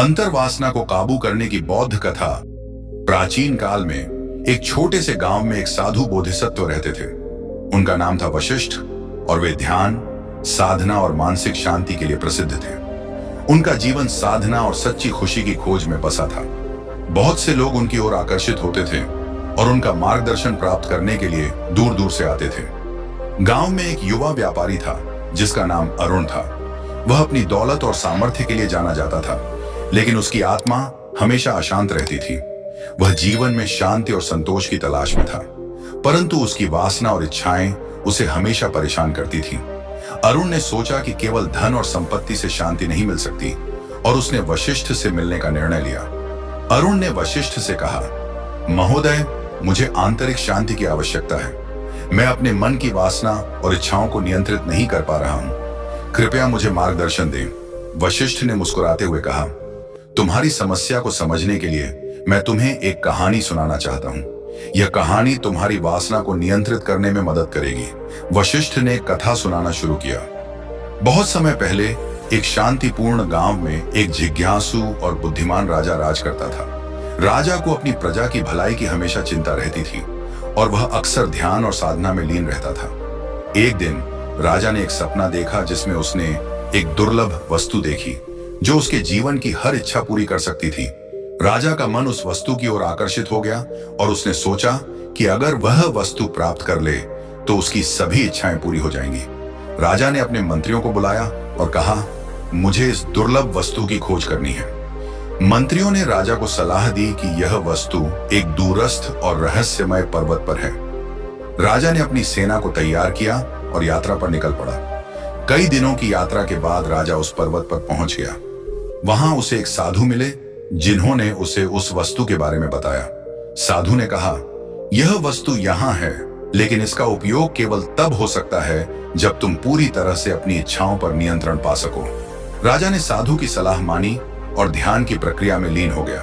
अंतर्वासना को काबू करने की बौद्ध कथा। प्राचीन काल में एक छोटे से गांव में एक साधु बोधिसत्व रहते थे। उनका नाम था वशिष्ठ और वे ध्यान, साधना और मानसिक शांति के लिए प्रसिद्ध थे। उनका जीवन साधना और सच्ची खुशी की खोज में बसा था। बहुत से लोग उनकी ओर आकर्षित होते थे और उनका मार्गदर्शन प्राप्त करने के लिए दूर दूर से आते थे। गांव में एक युवा व्यापारी था जिसका नाम अरुण था। वह अपनी दौलत और सामर्थ्य के लिए जाना जाता था, लेकिन उसकी आत्मा हमेशा अशांत रहती थी। वह जीवन में शांति और संतोष की तलाश में था, परंतु उसकी वासना और इच्छाएं उसे हमेशा परेशान करती थी। अरुण ने सोचा कि केवल धन और संपत्ति से शांति नहीं मिल सकती और उसने वशिष्ठ से मिलने का निर्णय लिया। अरुण ने वशिष्ठ से कहा, महोदय, मुझे आंतरिक शांति की आवश्यकता है। मैं अपने मन की वासना और इच्छाओं को नियंत्रित नहीं कर पा रहा हूं। कृपया मुझे मार्गदर्शन दें। वशिष्ठ ने मुस्कुराते हुए कहा, तुम्हारी समस्या को समझने के लिए मैं तुम्हें एक कहानी सुनाना चाहता हूं। यह कहानी तुम्हारी वासना को नियंत्रित करने में मदद करेगी। वशिष्ठ ने कथा सुनाना शुरू किया। बहुत समय पहले एक शांतिपूर्ण गांव में एक जिज्ञासु और बुद्धिमान राजा राज करता था। राजा को अपनी प्रजा की भलाई की हमेशा चिंता रहती थी और वह अक्सर ध्यान और साधना में लीन रहता था। एक दिन राजा ने एक सपना देखा जिसमें उसने एक दुर्लभ वस्तु देखी जो उसके जीवन की हर इच्छा पूरी कर सकती थी। राजा का मन उस वस्तु की ओर आकर्षित हो गया और उसने सोचा कि अगर वह वस्तु प्राप्त कर ले तो उसकी सभी इच्छाएं पूरी हो जाएंगी। राजा ने अपने मंत्रियों को बुलाया और कहा, मुझे इस दुर्लभ वस्तु की खोज करनी है। मंत्रियों ने राजा को सलाह दी कि यह वस्तु एक दूरस्थ और रहस्यमय पर्वत पर है। राजा ने अपनी सेना को तैयार किया और यात्रा पर निकल पड़ा। कई दिनों की यात्रा के बाद राजा उस पर्वत पर पहुंच गया। वहां उसे एक साधु मिले जिन्होंने उसे उस वस्तु के बारे में बताया। साधु ने कहा, यह वस्तु यहां है, लेकिन इसका उपयोग केवल तब हो सकता है जब तुम पूरी तरह से अपनी इच्छाओं पर नियंत्रण पा सको। राजा ने साधु की सलाह मानी और ध्यान की प्रक्रिया में लीन हो गया।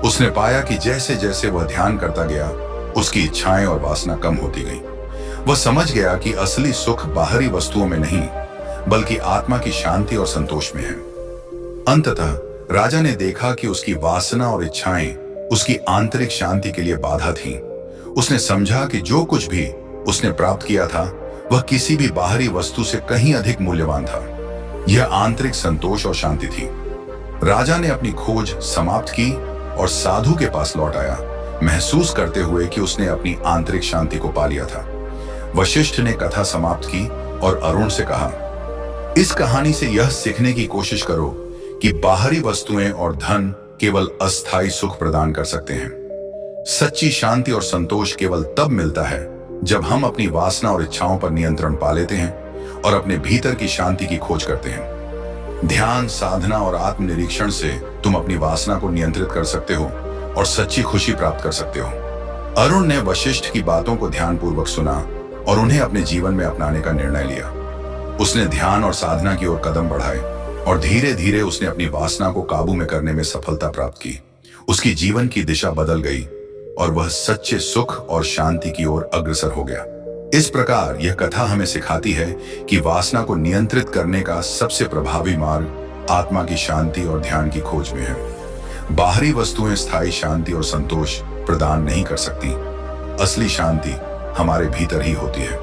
उसने पाया कि जैसे जैसे वह ध्यान करता गया, उसकी इच्छाएं और वासना कम होती गई। वह समझ गया कि असली सुख बाहरी वस्तुओं में नहीं, बल्कि आत्मा की शांति और संतोष में है। अंततः राजा ने देखा कि उसकी वासना और इच्छाएं उसकी आंतरिक शांति के लिए बाधा थीं। उसने समझा कि जो कुछ भी उसने प्राप्त किया था वह किसी भी बाहरी वस्तु से कहीं अधिक मूल्यवान था। यह आंतरिक संतोष और शांति थी। राजा ने अपनी खोज समाप्त की और साधु के पास लौट आया, महसूस करते हुए कि उसने अपनी आंतरिक शांति को पा लिया था। वशिष्ठ ने कथा समाप्त की और अरुण से कहा, इस कहानी से यह सीखने की कोशिश करो कि बाहरी वस्तुएं और धन केवल अस्थायी सुख प्रदान कर सकते हैं। सच्ची शांति और संतोष केवल तब मिलता है जब हम अपनी वासना और इच्छाओं पर नियंत्रण पा लेते हैं और अपने भीतर की शांति की खोज करते हैं। ध्यान, साधना और आत्मनिरीक्षण से तुम अपनी वासना को नियंत्रित कर सकते हो और सच्ची खुशी प्राप्त कर सकते हो। अरुण ने वशिष्ठ की बातों को ध्यानपूर्वक सुना और उन्हें अपने जीवन में अपनाने का निर्णय लिया। उसने ध्यान और साधना की ओर कदम बढ़ाए और धीरे धीरे उसने अपनी वासना को काबू में करने में सफलता प्राप्त की। उसकी जीवन की दिशा बदल गई और वह सच्चे सुख और शांति की ओर अग्रसर हो गया। इस प्रकार यह कथा हमें सिखाती है कि वासना को नियंत्रित करने का सबसे प्रभावी मार्ग आत्मा की शांति और ध्यान की खोज में है। बाहरी वस्तुएं स्थायी शांति और संतोष प्रदान नहीं कर सकती। असली शांति हमारे भीतर ही होती है।